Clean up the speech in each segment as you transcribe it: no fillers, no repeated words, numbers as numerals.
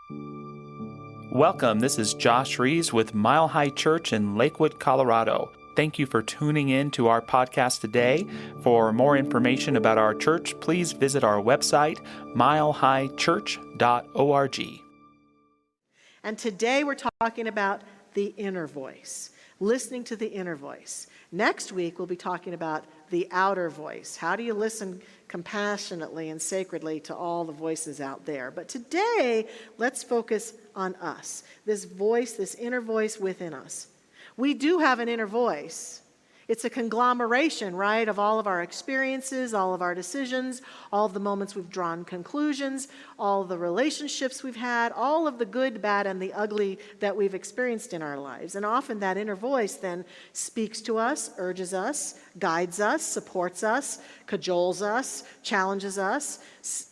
Welcome, this is Josh Rees with Mile High Church in Lakewood, Colorado. Thank you for tuning in to our podcast today. For more information about our church, please visit our website, milehighchurch.org. And today we're talking about the inner voice, listening to the inner voice. Next week we'll be talking about the outer voice. How do you listen compassionately and sacredly to all the voices out there? But today, let's focus on us, this voice, this inner voice within us. We do have an inner voice. It's a conglomeration, right, of all of our experiences, all of our decisions, all of the moments we've drawn conclusions, all of the relationships we've had, all of the good, bad, and the ugly that we've experienced in our lives. And often that inner voice then speaks to us, urges us, guides us, supports us, cajoles us, challenges us,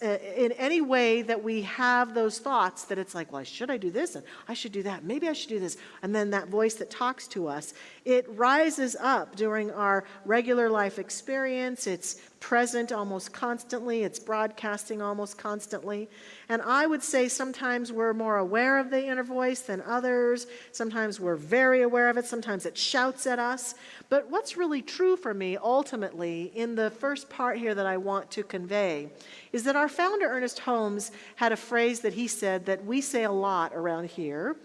in any way that we have those thoughts that it's like, well, should I do this? And I should do that. Maybe I should do this. And then that voice that talks to us, it rises up during our regular life experience. It's present almost constantly. It's broadcasting almost constantly. And I would say sometimes we're more aware of the inner voice than others. Sometimes we're very aware of it. Sometimes it shouts at us. But what's really true for me ultimately in the first part here that I want to convey is that our founder, Ernest Holmes, had a phrase that he said that we say a lot around here.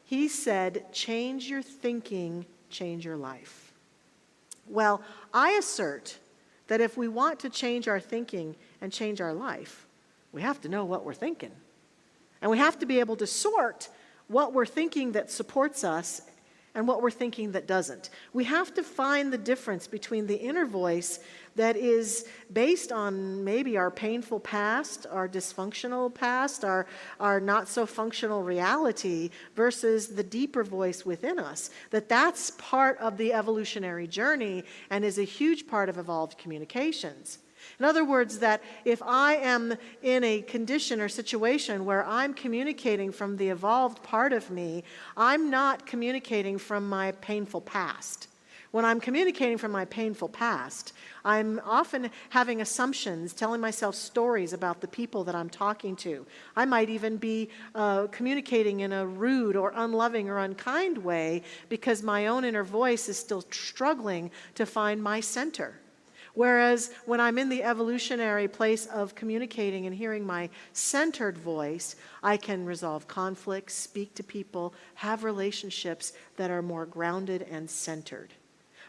He said, change your thinking, change your life. Well, I assert that if we want to change our thinking and change our life, we have to know what we're thinking. And we have to be able to sort what we're thinking that supports us and what we're thinking that doesn't. We have to find the difference between the inner voice that is based on maybe our painful past, our dysfunctional past, our not so functional reality versus the deeper voice within us. That's part of the evolutionary journey and is a huge part of evolved communications. In other words, that if I am in a condition or situation where I'm communicating from the evolved part of me, I'm not communicating from my painful past. When I'm communicating from my painful past, I'm often having assumptions, telling myself stories about the people that I'm talking to. I might even be communicating in a rude or unloving or unkind way because my own inner voice is still struggling to find my center. Whereas when I'm in the evolutionary place of communicating and hearing my centered voice, I can resolve conflicts, speak to people, have relationships that are more grounded and centered.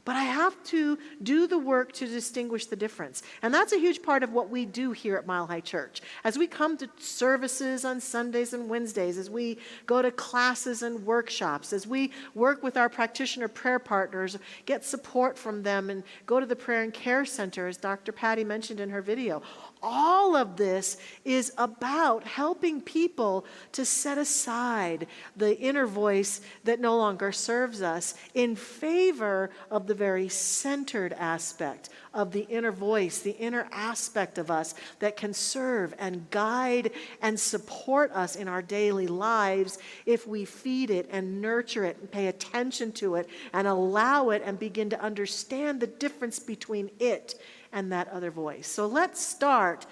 But I have to do the work to distinguish the difference. And that's a huge part of what we do here at Mile High Church. As we come to services on Sundays and Wednesdays, as we go to classes and workshops, as we work with our practitioner prayer partners, get support from them, and go to the prayer and care center, as Dr. Patty mentioned in her video, all of this is about helping people to set aside the inner voice that no longer serves us in favor of the very centered aspect of the inner voice, the inner aspect of us that can serve and guide and support us in our daily lives if we feed it and nurture it and pay attention to it and allow it and begin to understand the difference between it and that other voice. So let's start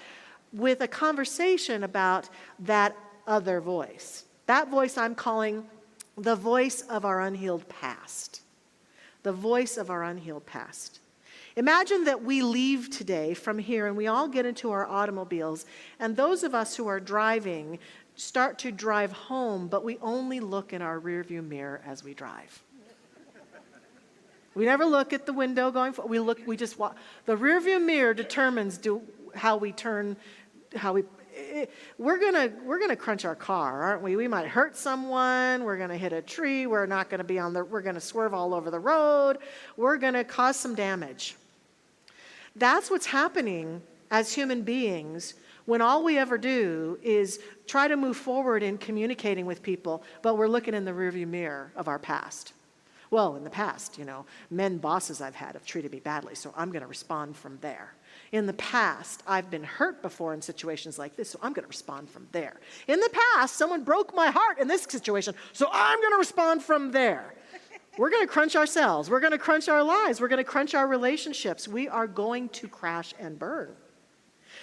with a conversation about that other voice. That voice I'm calling the voice of our unhealed past. The voice of our unhealed past. Imagine that we leave today from here and we all get into our automobiles, and those of us who are driving start to drive home, but we only look in our rearview mirror as we drive. We never look at the window going forward. We just walk. The rearview mirror determines how we turn, we're gonna crunch our car, aren't we? We might hurt someone. We're gonna hit a tree. We're not gonna be we're gonna swerve all over the road. We're gonna cause some damage. That's what's happening as human beings when all we ever do is try to move forward in communicating with people, but we're looking in the rearview mirror of our past. Well, in the past, men bosses I've had have treated me badly, so I'm going to respond from there. In the past, I've been hurt before in situations like this, so I'm going to respond from there. In the past, someone broke my heart in this situation, so I'm going to respond from there. We're going to crunch ourselves. We're going to crunch our lives. We're going to crunch our relationships. We are going to crash and burn.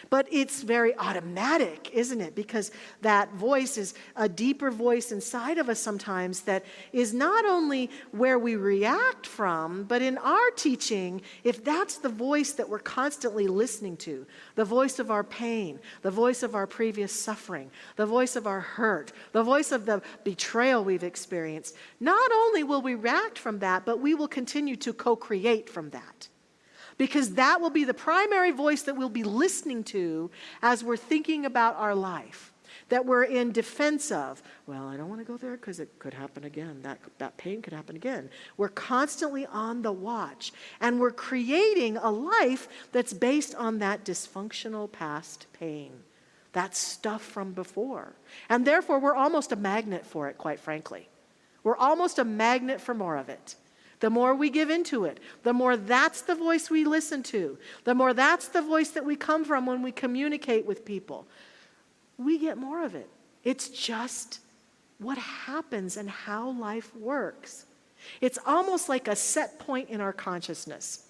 But it's very automatic, isn't it? Because that voice is a deeper voice inside of us sometimes that is not only where we react from, but in our teaching, if that's the voice that we're constantly listening to, the voice of our pain, the voice of our previous suffering, the voice of our hurt, the voice of the betrayal we've experienced, not only will we react from that, but we will continue to co-create from that. Because that will be the primary voice that we'll be listening to as we're thinking about our life, that we're in defense of. Well, I don't want to go there because it could happen again. That pain could happen again. We're constantly on the watch, and we're creating a life that's based on that dysfunctional past pain, that stuff from before. And therefore, we're almost a magnet for it, quite frankly. We're almost a magnet for more of it. The more we give into it, the more that's the voice we listen to, the more that's the voice that we come from when we communicate with people. We get more of it. It's just what happens and how life works. It's almost like a set point in our consciousness.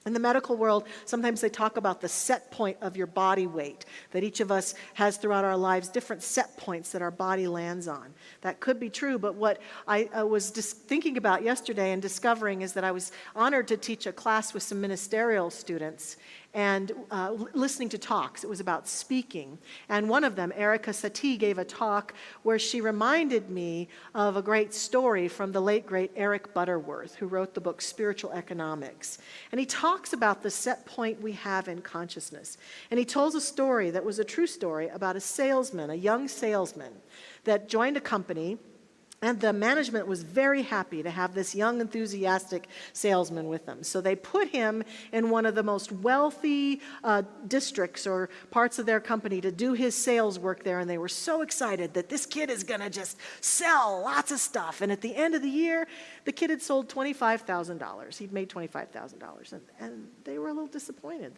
In the medical world, sometimes they talk about the set point of your body weight, that each of us has throughout our lives different set points that our body lands on. That could be true, but what I was just thinking about yesterday and discovering is that I was honored to teach a class with some ministerial students and listening to talks. It was about speaking. And one of them, Erica Satie, gave a talk where she reminded me of a great story from the late, great Eric Butterworth, who wrote the book Spiritual Economics. And he talks about the set point we have in consciousness. And he tells a story that was a true story about a salesman, a young salesman, that joined a company. And the management was very happy to have this young, enthusiastic salesman with them. So they put him in one of the most wealthy districts or parts of their company to do his sales work there. And they were so excited that this kid is going to just sell lots of stuff. And at the end of the year, the kid had sold $25,000. He'd made $25,000. And they were a little disappointed.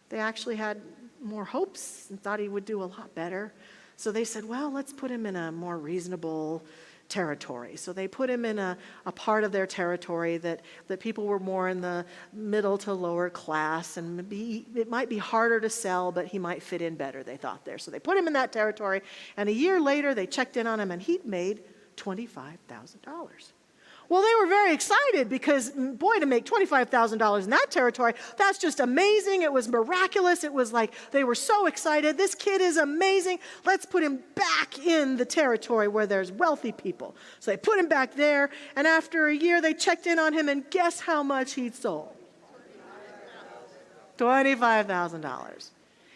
They actually had more hopes and thought he would do a lot better. So they said, well, let's put him in a more reasonable territory. So they put him in a part of their territory that people were more in the middle to lower class, and it might be harder to sell, but he might fit in better, they thought there. So they put him in that territory, and a year later they checked in on him, and he'd made $25,000. Well, they were very excited because, boy, to make $25,000 in that territory, that's just amazing. It was miraculous. It was like they were so excited. This kid is amazing. Let's put him back in the territory where there's wealthy people. So they put him back there, and after a year, they checked in on him, and guess how much he'd sold? $25,000.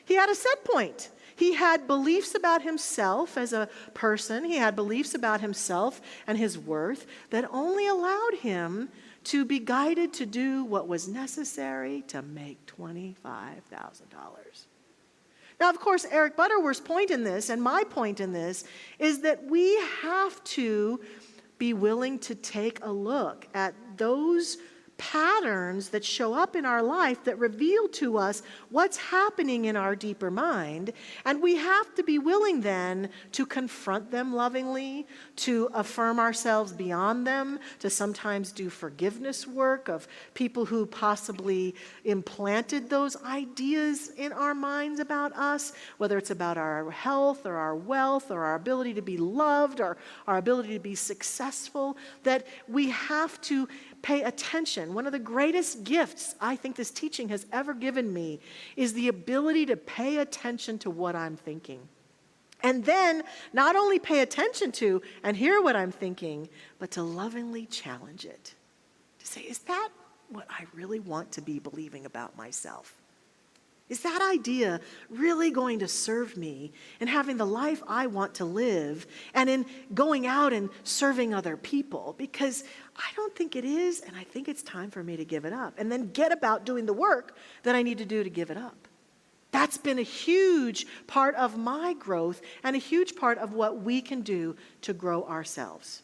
He had a set point. He had beliefs about himself as a person. He had beliefs about himself and his worth that only allowed him to be guided to do what was necessary to make $25,000. Now, of course, Eric Butterworth's point in this, and my point in this, is that we have to be willing to take a look at those patterns that show up in our life that reveal to us what's happening in our deeper mind. And we have to be willing then to confront them lovingly, to affirm ourselves beyond them, to sometimes do forgiveness work of people who possibly implanted those ideas in our minds about us, whether it's about our health or our wealth or our ability to be loved or our ability to be successful, that we have to pay attention. One of the greatest gifts I think this teaching has ever given me is the ability to pay attention to what I'm thinking. And then not only pay attention to and hear what I'm thinking, but to lovingly challenge it. To say, is that what I really want to be believing about myself? Is that idea really going to serve me in having the life I want to live and in going out and serving other people? Because I don't think it is, and I think it's time for me to give it up. And then get about doing the work that I need to do to give it up. That's been a huge part of my growth and a huge part of what we can do to grow ourselves.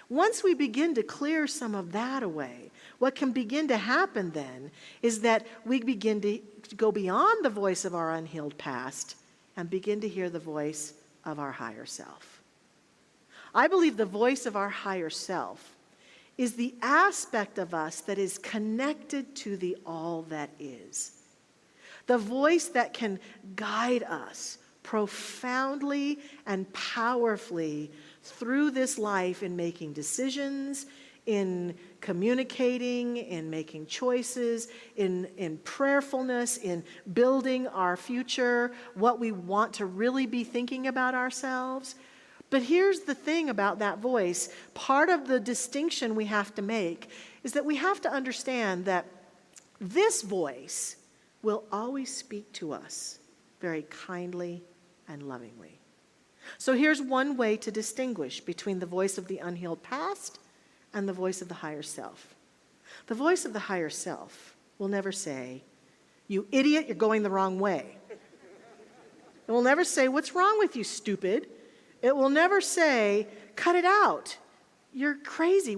Once we begin to clear some of that away, what can begin to happen then is that we begin to go beyond the voice of our unhealed past and begin to hear the voice of our higher self. I believe the voice of our higher self is the aspect of us that is connected to the all that is. The voice that can guide us profoundly and powerfully through this life in making decisions, in communicating, in making choices, in prayerfulness, in building our future, what we want to really be thinking about ourselves. But here's the thing about that voice. Part of the distinction we have to make is that we have to understand that this voice will always speak to us very kindly and lovingly. So here's one way to distinguish between the voice of the unhealed past and the voice of the higher self. The voice of the higher self will never say, "You idiot, you're going the wrong way." It will never say, "What's wrong with you, stupid?" It will never say, "Cut it out. You're crazy.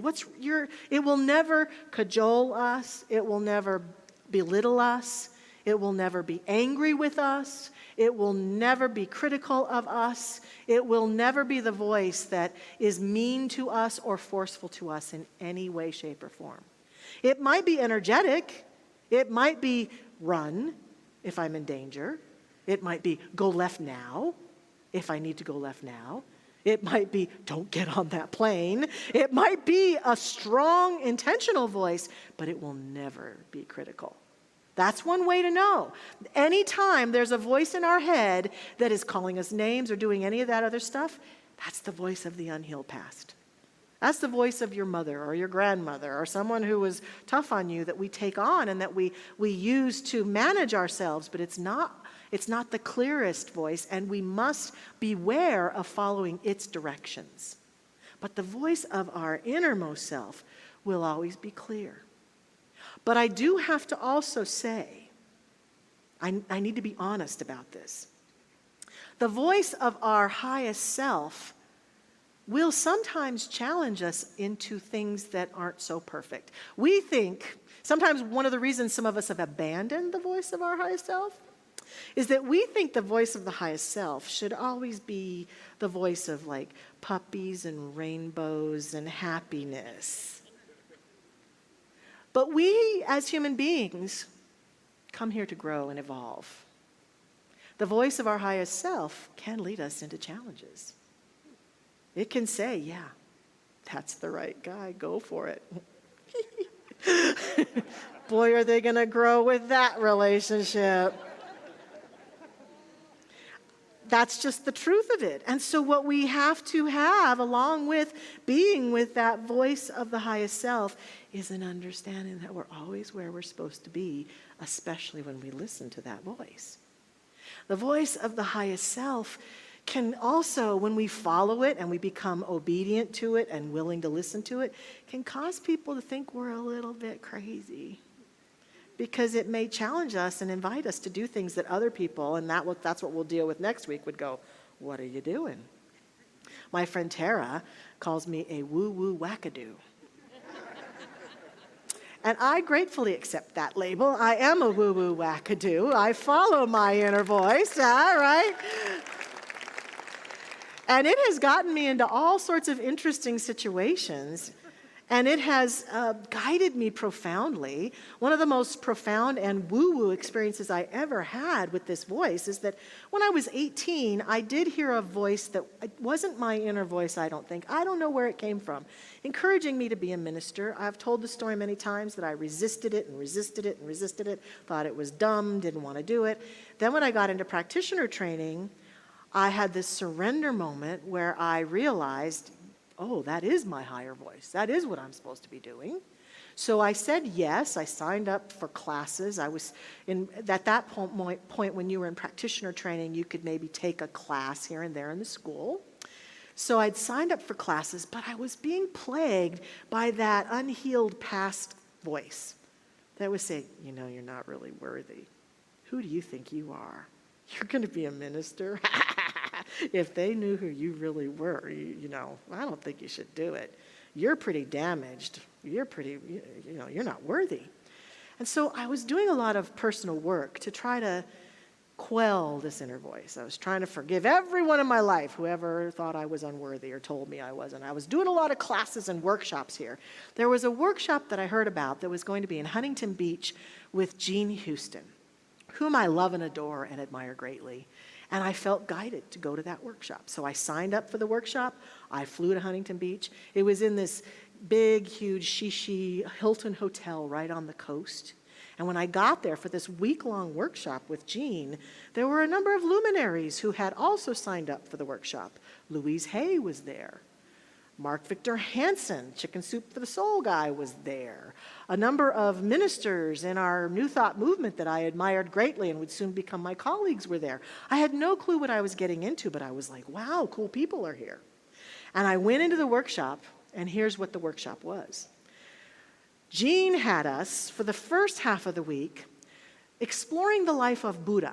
It will never cajole us. It will never belittle us. It will never be angry with us. It will never be critical of us. It will never be the voice that is mean to us or forceful to us in any way, shape, or form. It might be energetic. It might be run if I'm in danger. It might be go left now if I need to go left now. It might be don't get on that plane. It might be a strong, intentional voice, but it will never be critical. That's one way to know. Anytime there's a voice in our head that is calling us names or doing any of that other stuff, that's the voice of the unhealed past. That's the voice of your mother or your grandmother or someone who was tough on you that we take on and that we use to manage ourselves, but it's not the clearest voice, and we must beware of following its directions. But the voice of our innermost self will always be clear. But I do have to also say, I need to be honest about this. The voice of our highest self will sometimes challenge us into things that aren't so perfect. We think, sometimes one of the reasons some of us have abandoned the voice of our highest self is that we think the voice of the highest self should always be the voice of like puppies and rainbows and happiness. But we, as human beings, come here to grow and evolve. The voice of our highest self can lead us into challenges. It can say, yeah, that's the right guy, go for it. Boy, are they going to grow with that relationship. That's just the truth of it. And so what we have to have, along with being with that voice of the highest self, is an understanding that we're always where we're supposed to be, especially when we listen to that voice. The voice of the highest self can also, when we follow it and we become obedient to it and willing to listen to it, can cause people to think we're a little bit crazy. Because it may challenge us and invite us to do things that other people, and that's what we'll deal with next week, would go, "What are you doing?" My friend Tara calls me a woo-woo wackadoo. And I gratefully accept that label. I am a woo-woo wackadoo. I follow my inner voice, all right? And it has gotten me into all sorts of interesting situations. And it has guided me profoundly. One of the most profound and woo-woo experiences I ever had with this voice is that when I was 18, I did hear a voice that wasn't my inner voice, I don't think. I don't know where it came from, encouraging me to be a minister. I've told the story many times that I resisted it and resisted it and resisted it, thought it was dumb, didn't want to do it. Then when I got into practitioner training, I had this surrender moment where I realized, oh, that is my higher voice. That is what I'm supposed to be doing. So I said yes. I signed up for classes. I was at that point when you were in practitioner training, you could maybe take a class here and there in the school. So I'd signed up for classes, but I was being plagued by that unhealed past voice that was saying, you're not really worthy. Who do you think you are? You're going to be a minister? If they knew who you really were, I don't think you should do it. You're pretty damaged. You're not worthy. And so I was doing a lot of personal work to try to quell this inner voice. I was trying to forgive everyone in my life, whoever thought I was unworthy or told me I wasn't. I was doing a lot of classes and workshops here. There was a workshop that I heard about that was going to be in Huntington Beach with Jean Houston. whom I love and adore and admire greatly. And I felt guided to go to that workshop. So I signed up for the workshop. I flew to Huntington Beach. It was in this big, huge shishi Hilton hotel right on the coast. And when I got there for this week-long workshop with Jean, there were a number of luminaries who had also signed up for the workshop. Louise Hay was there. Mark Victor Hansen, Chicken Soup for the Soul guy, was there. A number of ministers in our New Thought movement that I admired greatly and would soon become my colleagues were there. I had no clue what I was getting into, but I was like, wow, cool people are here. And I went into the workshop, and here's what the workshop was. Jean had us, for the first half of the week, exploring the life of Buddha.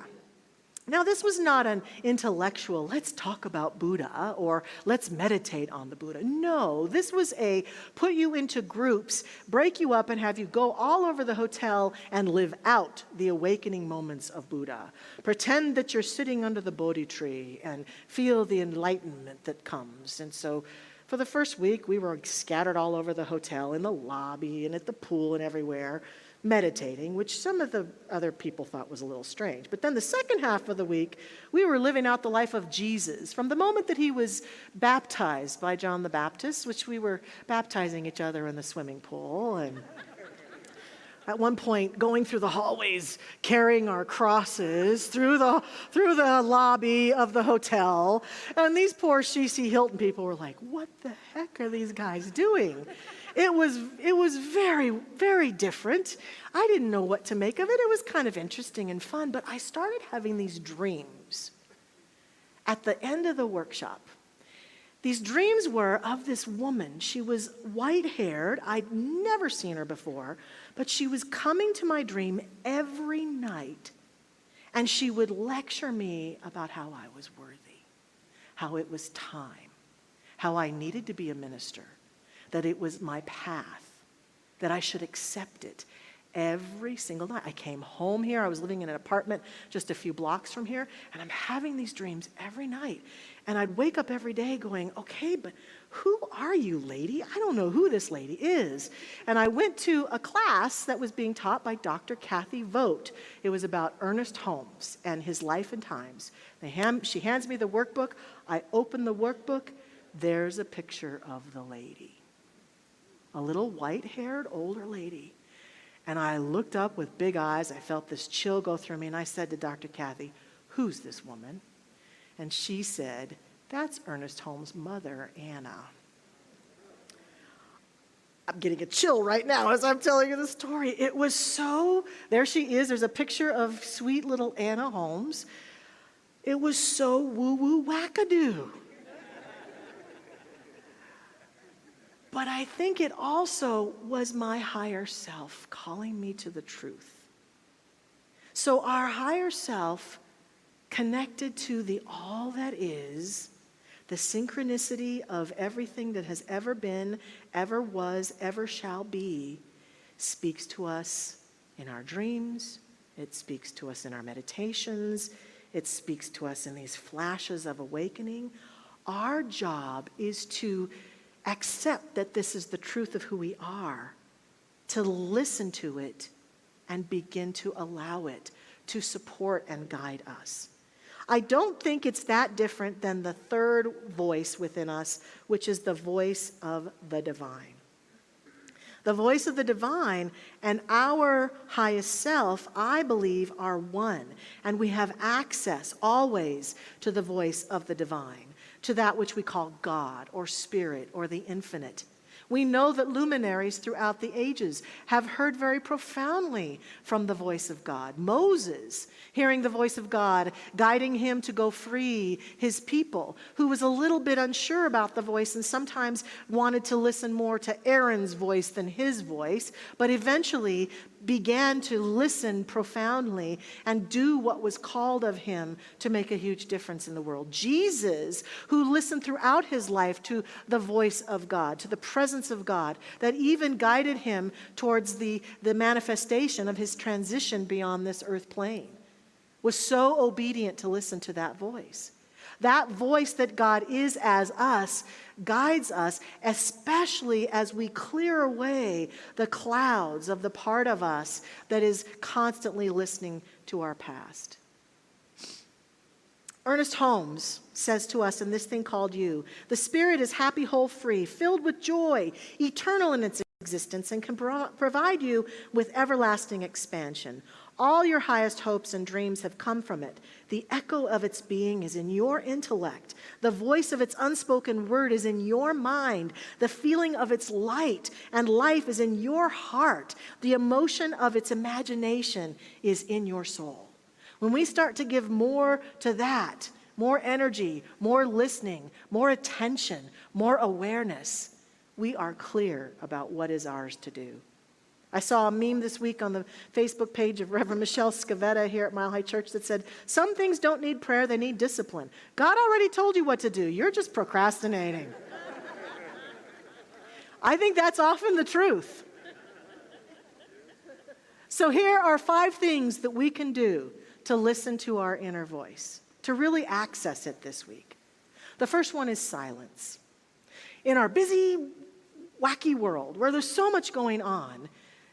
Now, this was not an intellectual, let's talk about Buddha, or let's meditate on the Buddha. No, this was a put you into groups, break you up, and have you go all over the hotel and live out the awakening moments of Buddha. Pretend that you're sitting under the Bodhi tree and feel the enlightenment that comes. And so for the first week, we were scattered all over the hotel, in the lobby and at the pool and everywhere, meditating, which some of the other people thought was a little strange. But then the second half of the week, we were living out the life of Jesus. From the moment that he was baptized by John the Baptist, which we were baptizing each other in the swimming pool, and at one point going through the hallways, carrying our crosses through the lobby of the hotel. And these poor Shishi Hilton people were like, what the heck are these guys doing? It was very, very different. I didn't know what to make of it. It was kind of interesting and fun, but I started having these dreams at the end of the workshop. These dreams were of this woman. She was white-haired. I'd never seen her before, but she was coming to my dream every night, and she would lecture me about how I was worthy, how it was time, how I needed to be a minister, that it was my path, that I should accept it every single night. I came home here. I was living in an apartment just a few blocks from here, and I'm having these dreams every night. And I'd wake up every day going, okay, but who are you, lady? I don't know who this lady is. And I went to a class that was being taught by Dr. Kathy Vogt. It was about Ernest Holmes and his life and times. She hands me the workbook. I open the workbook. There's a picture of the lady. A little white-haired older lady. And I looked up with big eyes. I felt this chill go through me, and I said to Dr. Kathy, who's this woman? And she said, that's Ernest Holmes' mother, Anna. I'm getting a chill right now as I'm telling you the story. It was so, there she is. There's a picture of sweet little Anna Holmes. It was so woo-woo wackadoo. But I think it also was my higher self calling me to the truth. So our higher self connected to the all that is, the synchronicity of everything that has ever been, ever was, ever shall be, speaks to us in our dreams. It speaks to us in our meditations. It speaks to us in these flashes of awakening. Our job is to accept that this is the truth of who we are, to listen to it and begin to allow it to support and guide us. I don't think it's that different than the third voice within us, which is the voice of the divine. The voice of the divine and our highest self, I believe, are one, and we have access always to the voice of the divine, to that which we call God or Spirit or the infinite. We know that luminaries throughout the ages have heard very profoundly from the voice of God. Moses, hearing the voice of God, guiding him to go free his people, who was a little bit unsure about the voice and sometimes wanted to listen more to Aaron's voice than his voice, but eventually began to listen profoundly and do what was called of him to make a huge difference in the world. Jesus, who listened throughout his life to the voice of God, to the presence of God, that even guided him towards the manifestation of his transition beyond this earth plane, was so obedient to listen to that voice. That voice that God is as us guides us, especially as we clear away the clouds of the part of us that is constantly listening to our past. Ernest Holmes says to us in this thing called you, the Spirit is happy, whole, free, filled with joy, eternal in its existence, and can provide you with everlasting expansion. All your highest hopes and dreams have come from it. The echo of its being is in your intellect. The voice of its unspoken word is in your mind. The feeling of its light and life is in your heart. The emotion of its imagination is in your soul. When we start to give more to that, more energy, more listening, more attention, more awareness, we are clear about what is ours to do. I saw a meme this week on the Facebook page of Reverend Michelle Medrano here at Mile High Church that said, some things don't need prayer, they need discipline. God already told you what to do. You're just procrastinating. I think that's often the truth. So here are 5 things that we can do to listen to our inner voice, to really access it this week. The first one is silence. In our busy, wacky world where there's so much going on,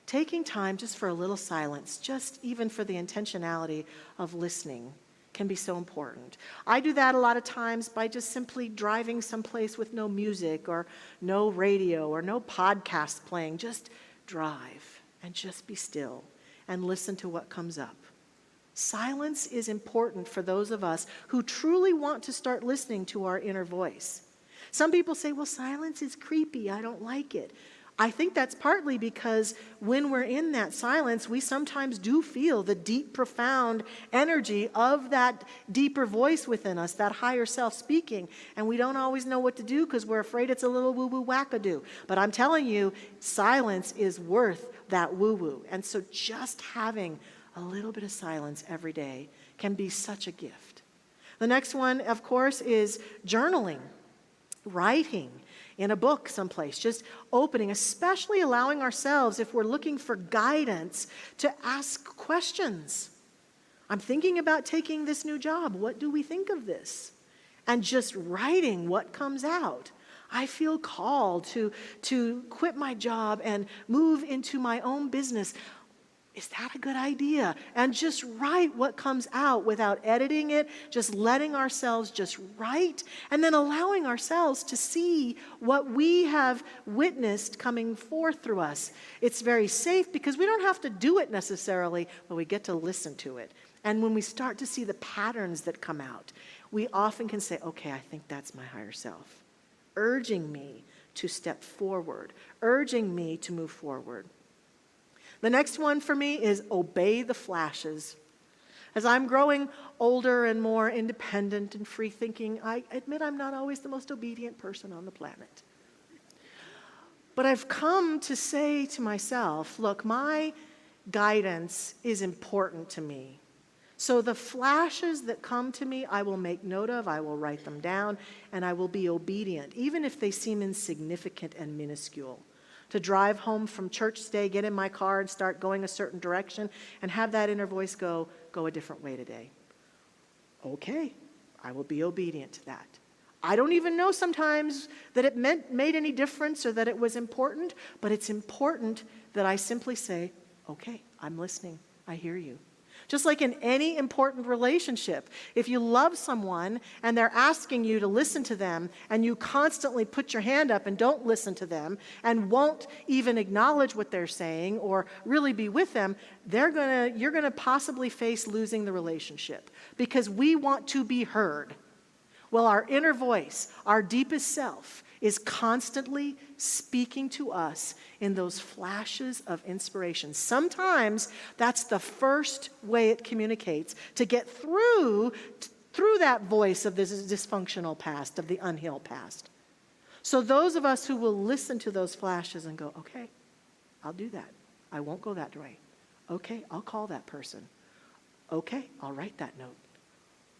taking time just for a little silence, just even for the intentionality of listening, can be so important. I do that a lot of times by just simply driving someplace with no music or no radio or no podcast playing. Just drive and just be still and listen to what comes up. Silence is important for those of us who truly want to start listening to our inner voice. Some people say, well, silence is creepy. I don't like it. I think that's partly because when we're in that silence, we sometimes do feel the deep, profound energy of that deeper voice within us, that higher self speaking, and we don't always know what to do because we're afraid it's a little woo-woo wackadoo. But I'm telling you, silence is worth that woo-woo. And so just having a little bit of silence every day can be such a gift. The next one, of course, is journaling, writing in a book someplace, just opening, especially allowing ourselves, if we're looking for guidance, to ask questions. I'm thinking about taking this new job. What do we think of this? And just writing what comes out. I feel called to quit my job and move into my own business. Is that a good idea? And just write what comes out without editing it, just letting ourselves just write, and then allowing ourselves to see what we have witnessed coming forth through us. It's very safe because we don't have to do it necessarily, but we get to listen to it. And when we start to see the patterns that come out, we often can say, okay, I think that's my higher self, urging me to step forward, urging me to move forward. The next one for me is obey the flashes. As I'm growing older and more independent and free-thinking, I admit I'm not always the most obedient person on the planet. But I've come to say to myself, look, my guidance is important to me. So the flashes that come to me, I will make note of, I will write them down, and I will be obedient, even if they seem insignificant and minuscule. To drive home from church today, get in my car and start going a certain direction and have that inner voice go a different way today. Okay, I will be obedient to that. I don't even know sometimes that it made any difference or that it was important, but it's important that I simply say, okay, I'm listening, I hear you. Just like in any important relationship, if you love someone and they're asking you to listen to them and you constantly put your hand up and don't listen to them and won't even acknowledge what they're saying or really be with them, you're going to possibly face losing the relationship because we want to be heard. Well, our inner voice, our deepest self, is constantly speaking to us in those flashes of inspiration. Sometimes that's the first way it communicates to get through that voice of this dysfunctional past, of the unhealed past. So those of us who will listen to those flashes and go, okay, I'll do that. I won't go that way. Okay, I'll call that person. Okay, I'll write that note.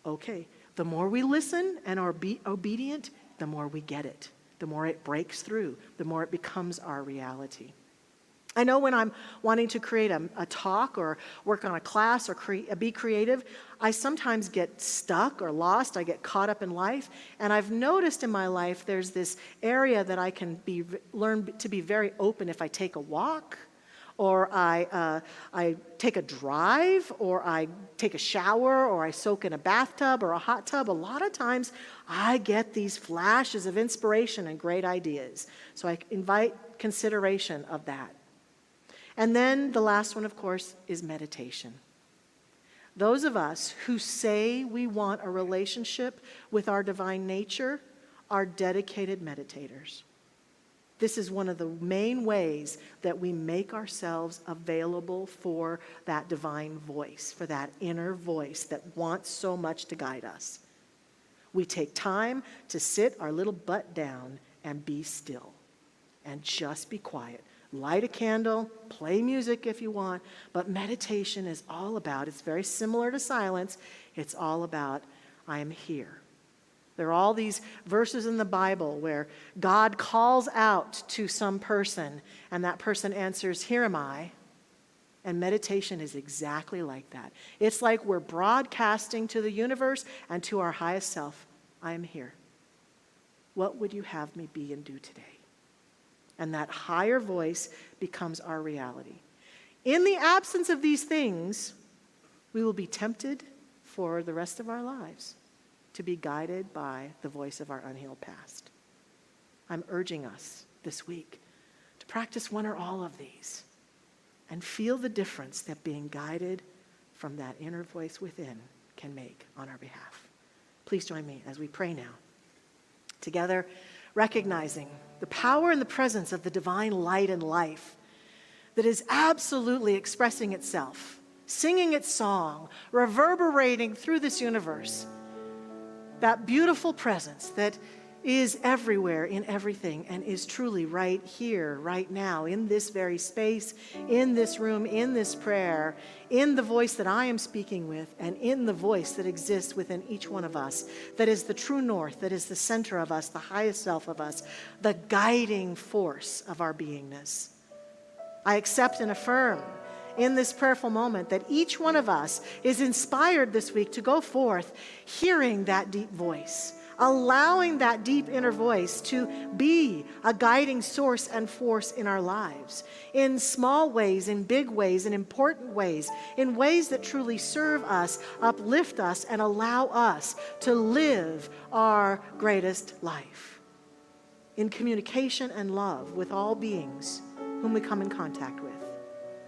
Okay, the more we listen and are obedient, the more we get it. The more it breaks through, the more it becomes our reality. I know when I'm wanting to create a talk or work on a class or be creative, I sometimes get stuck or lost. I get caught up in life. And I've noticed in my life there's this area that I can learn to be very open if I take a walk or I take a drive, or I take a shower, or I soak in a bathtub or a hot tub, a lot of times I get these flashes of inspiration and great ideas. So I invite consideration of that. And then the last one, of course, is meditation. Those of us who say we want a relationship with our divine nature are dedicated meditators. This is one of the main ways that we make ourselves available for that divine voice, for that inner voice that wants so much to guide us. We take time to sit our little butt down and be still and just be quiet. Light a candle, play music if you want, but meditation is all about, it's very similar to silence, it's all about, I am here. There are all these verses in the Bible where God calls out to some person, and that person answers, here am I. And meditation is exactly like that. It's like we're broadcasting to the universe and to our highest self, I am here. What would you have me be and do today? And that higher voice becomes our reality. In the absence of these things, we will be tempted for the rest of our lives to be guided by the voice of our unhealed past. I'm urging us this week to practice one or all of these and feel the difference that being guided from that inner voice within can make on our behalf. Please join me as we pray now. Together, recognizing the power and the presence of the divine light and life that is absolutely expressing itself, singing its song, reverberating through this universe. That beautiful presence that is everywhere in everything and is truly right here, right now, in this very space, in this room, in this prayer, in the voice that I am speaking with, and in the voice that exists within each one of us, that is the true north, that is the center of us, the highest self of us, the guiding force of our beingness. I accept and affirm in this prayerful moment that each one of us is inspired this week to go forth hearing that deep voice, allowing that deep inner voice to be a guiding source and force in our lives, in small ways, in big ways, in important ways, in ways that truly serve us, uplift us, and allow us to live our greatest life in communication and love with all beings whom we come in contact with.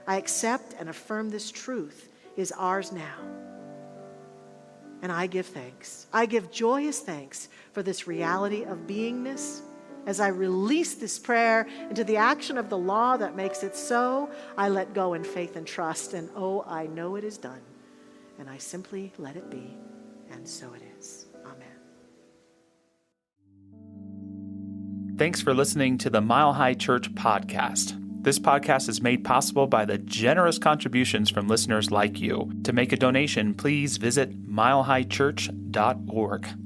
I accept and affirm this truth is ours now. And I give thanks. I give joyous thanks for this reality of beingness. As I release this prayer into the action of the law that makes it so, I let go in faith and trust. And oh, I know it is done. And I simply let it be. And so it is. Amen. Thanks for listening to the Mile High Church podcast. This podcast is made possible by the generous contributions from listeners like you. To make a donation, please visit milehighchurch.org.